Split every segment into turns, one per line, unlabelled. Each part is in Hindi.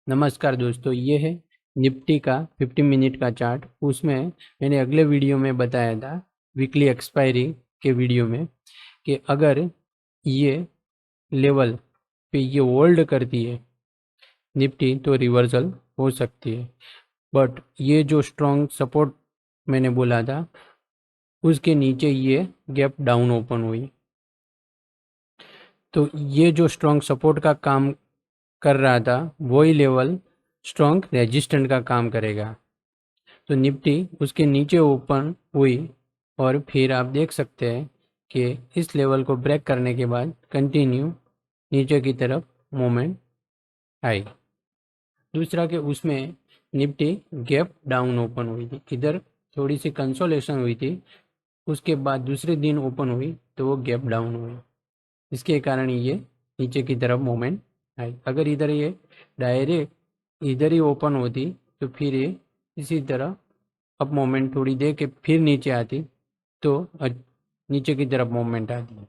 नमस्कार दोस्तों, ये है निफ्टी का 50 मिनट का चार्ट। उसमें मैंने अगले वीडियो में बताया था, वीकली एक्सपायरी के वीडियो में, कि अगर ये लेवल पे ये होल्ड करती है निफ्टी तो रिवर्सल हो सकती है। बट ये जो स्ट्रॉन्ग सपोर्ट मैंने बोला था, उसके नीचे ये गैप डाउन ओपन हुई, तो ये जो स्ट्रॉन्ग सपोर्ट का काम कर रहा था वही लेवल स्ट्रॉन्ग रेजिस्टेंट का काम करेगा। तो निफ्टी उसके नीचे ओपन हुई और फिर आप देख सकते हैं कि इस लेवल को ब्रेक करने के बाद कंटिन्यू नीचे की तरफ मूवमेंट आई। दूसरा कि उसमें निफ्टी गैप डाउन ओपन हुई थी, इधर थोड़ी सी कंसोलेशन हुई थी, उसके बाद दूसरे दिन ओपन हुई तो वो गैप डाउन हुई, इसके कारण ये नीचे की तरफ मूवमेंट आई। अगर इधर ये डायरेक्ट इधर ही ओपन होती तो फिर ये इसी तरह अप मोमेंट थोड़ी देर के फिर नीचे आती तो नीचे की तरफ मूवमेंट आती है।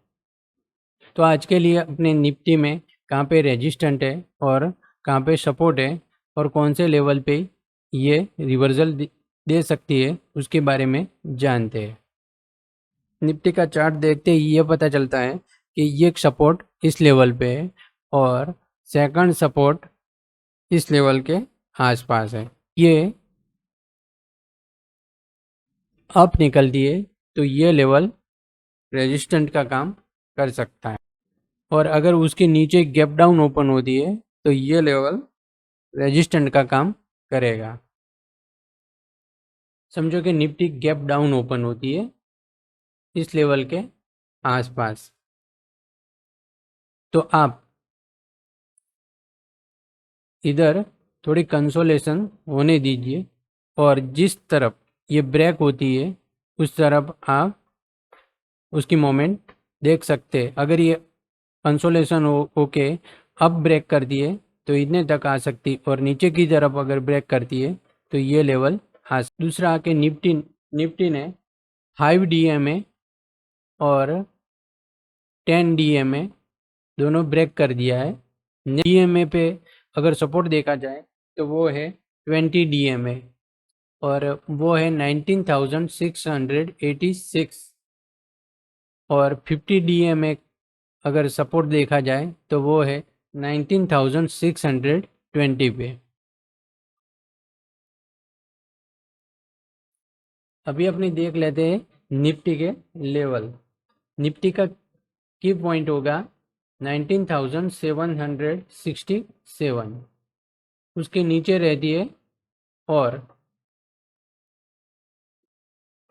तो आज के लिए अपने निफ्टी में कहाँ पे रेजिस्टेंट है और कहाँ पे सपोर्ट है और कौन से लेवल पे ये रिवर्सल दे सकती है उसके बारे में जानते हैं। निफ्टी का चार्ट देखते ही ये पता चलता है कि ये सपोर्ट इस लेवल पे है और सेकंड सपोर्ट इस लेवल के आसपास है। ये अप निकलती है तो ये लेवल रेजिस्टेंट का काम कर सकता है, और अगर उसके नीचे गैप डाउन ओपन होती है तो ये लेवल रेजिस्टेंट का काम करेगा। समझो कि निफ्टी गैप डाउन ओपन होती है इस लेवल के आसपास, तो आप इधर थोड़ी कंसोलेशन होने दीजिए और जिस तरफ ये ब्रेक होती है उस तरफ आप उसकी मोमेंट देख सकते हैं। अगर ये कंसोलेशन होके अब ब्रेक कर दिए तो इतने तक आ सकती, और नीचे की तरफ अगर ब्रेक करती है तो ये लेवल आ। दूसरा आके निफ्टी ने 5 DMA और 10 DMA दोनों ब्रेक कर दिया है। DMA पे अगर सपोर्ट देखा जाए तो वो है 20 DMA और वो है 19,686, और 50 DMA अगर सपोर्ट देखा जाए तो वो है 19,620 पे। अभी अपनी देख लेते हैं निफ्टी के लेवल। निफ्टी का की पॉइंट होगा 19,767, उसके नीचे रहती है और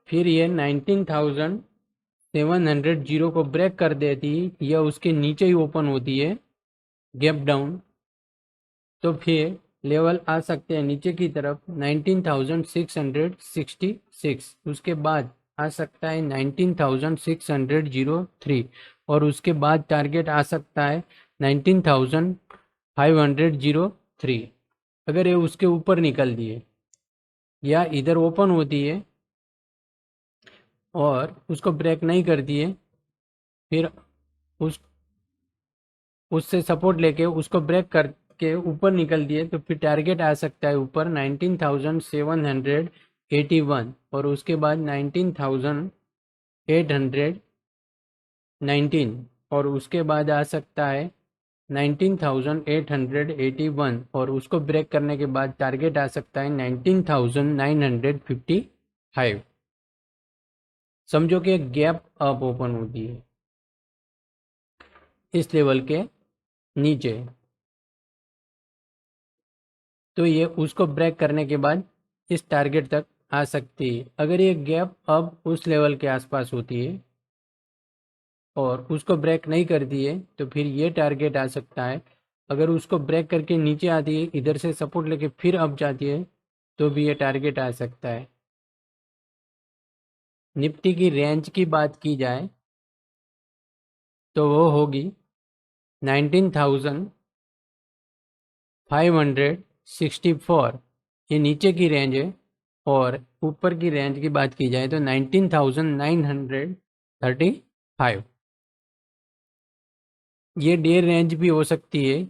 फिर ये 19,700 को ब्रेक कर देती या उसके नीचे ही ओपन होती है गैप डाउन, तो फिर लेवल आ सकते हैं नीचे की तरफ 19,666, उसके बाद आ सकता है 19,603, और उसके बाद टारगेट आ सकता है 19,503। अगर ये उसके ऊपर निकल दिए या इधर ओपन होती है और उसको ब्रेक नहीं करती है, फिर उस उससे सपोर्ट लेके उसको ब्रेक करके ऊपर निकल दिए तो फिर टारगेट आ सकता है ऊपर 19,781, और उसके बाद 19,819, और उसके बाद आ सकता है 19,881, और उसको ब्रेक करने के बाद टारगेट आ सकता है 19,955। समझो कि गैप अप ओपन होती है इस लेवल के नीचे, तो ये उसको ब्रेक करने के बाद इस टारगेट तक आ सकती है। अगर ये गैप अब उस लेवल के आसपास होती है और उसको ब्रेक नहीं करती है तो फिर ये टारगेट आ सकता है। अगर उसको ब्रेक करके नीचे आती है, इधर से सपोर्ट लेके फिर अप जाती है, तो भी ये टारगेट आ सकता है। निफ्टी की रेंज की बात की जाए तो वो होगी 19,564, ये नीचे की रेंज है, और ऊपर की रेंज की बात की जाए तो 19,935। ये डे रेंज भी हो सकती है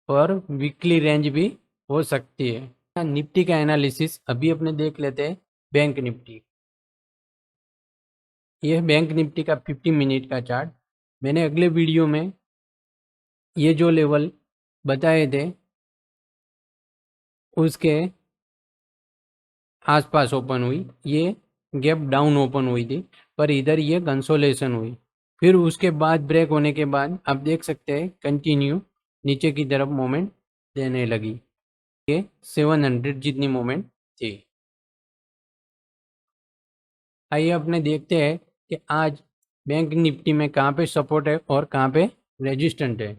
और वीकली रेंज भी हो सकती है। निफ्टी का एनालिसिस अभी अपने देख लेते हैं बैंक निफ्टी। यह बैंक निफ्टी का 50 मिनट का चार्ट। मैंने अगले वीडियो में ये जो लेवल बताए थे उसके आसपास ओपन हुई, ये गैप डाउन ओपन हुई थी, पर इधर ये कंसोलेशन हुई। फिर उसके बाद ब्रेक होने के बाद आप देख सकते हैं कंटिन्यू नीचे की तरफ मोमेंट देने लगी। ये 700 जितनी मोमेंट थी। आइए अपने देखते हैं कि आज बैंक निफ्टी में कहाँ पे सपोर्ट है और कहाँ पे रेजिस्टेंट है।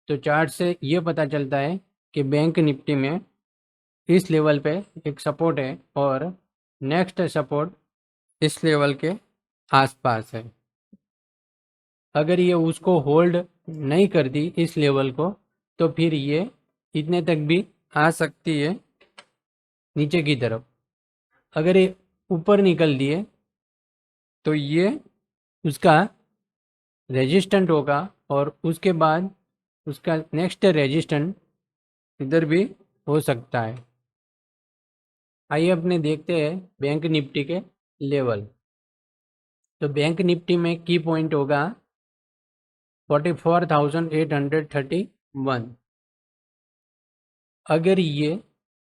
तो चार्ट से ये पता चलता है कि बैंक निफ्टी में इस लेवल पे एक सपोर्ट है और नेक्स्ट सपोर्ट इस लेवल के आसपास है। अगर ये उसको होल्ड नहीं करती इस लेवल को, तो फिर ये इतने तक भी आ सकती है नीचे की तरफ। अगर ये ऊपर निकल दिए तो ये उसका रेजिस्टेंट होगा और उसके बाद उसका नेक्स्ट रेजिस्टेंट इधर भी हो सकता है। आइए अपने देखते हैं बैंक निफ्टी के लेवल। तो बैंक निफ्टी में की पॉइंट होगा 44,831। अगर ये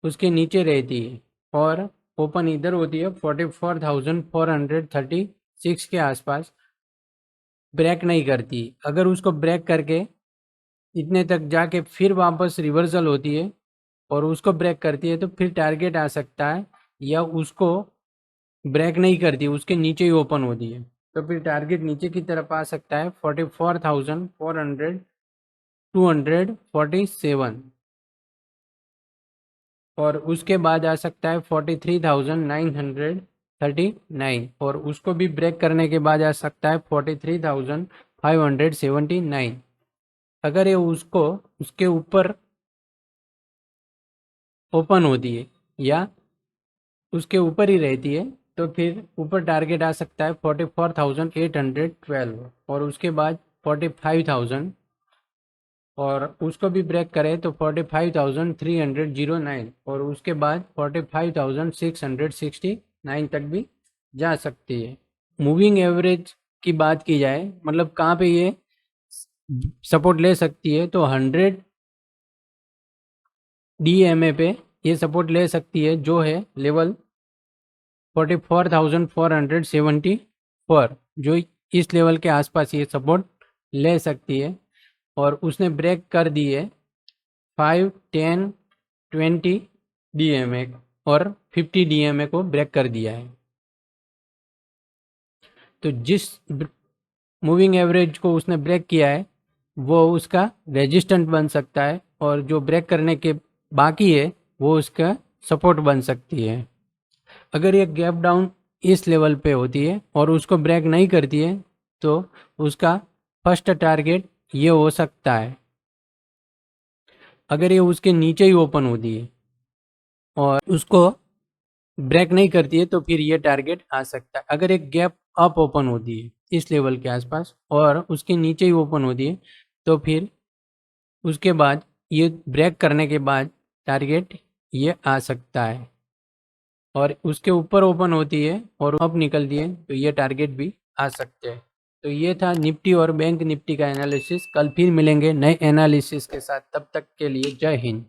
उसके नीचे रहती है और ओपन इधर होती है 44,436 के आसपास, ब्रेक नहीं करती, अगर उसको ब्रेक करके इतने तक जाके फिर वापस रिवर्सल होती है और उसको ब्रेक करती है तो फिर टारगेट आ सकता है, या उसको ब्रेक नहीं करती उसके नीचे ही ओपन होती है तो फिर टारगेट नीचे की तरफ आ सकता है 44,247 और उसके बाद आ सकता है 43,939 और उसको भी ब्रेक करने के बाद आ सकता है 43,579। अगर ये उसको उसके ऊपर ओपन होती है या उसके ऊपर ही रहती है तो फिर ऊपर टारगेट आ सकता है 44,812 और उसके बाद 45,000 और उसको भी ब्रेक करे तो 45,309 और उसके बाद 45,669 तक भी जा सकती है। मूविंग एवरेज की बात की जाए, मतलब कहाँ पे ये सपोर्ट ले सकती है, तो 100 DMA पे ये सपोर्ट ले सकती है जो है लेवल 44,474, जो इस लेवल के आसपास ये सपोर्ट ले सकती है और उसने ब्रेक कर दी है 5, 10, 20 DMA और 50 DMA को ब्रेक कर दिया है। तो जिस मूविंग एवरेज को उसने ब्रेक किया है वो उसका रेजिस्टेंट बन सकता है और जो ब्रेक करने के बाकी है वो उसका सपोर्ट बन सकती है। अगर ये गैप डाउन इस लेवल पे होती है और उसको ब्रेक नहीं करती है तो उसका फर्स्ट टारगेट ये हो सकता है। अगर ये उसके नीचे ही ओपन होती है और उसको ब्रेक नहीं करती है तो फिर ये टारगेट आ सकता है। अगर एक गैप अप ओपन होती है इस लेवल के आसपास और उसके नीचे ही ओपन होती है तो फिर उसके बाद ये ब्रेक करने के बाद टारगेट ये आ सकता है और उसके ऊपर ओपन होती है और अप निकलती है तो ये टारगेट भी आ सकते हैं। तो ये था निफ्टी और बैंक निफ्टी का एनालिसिस। कल फिर मिलेंगे नए एनालिसिस के साथ, तब तक के लिए जय हिंद।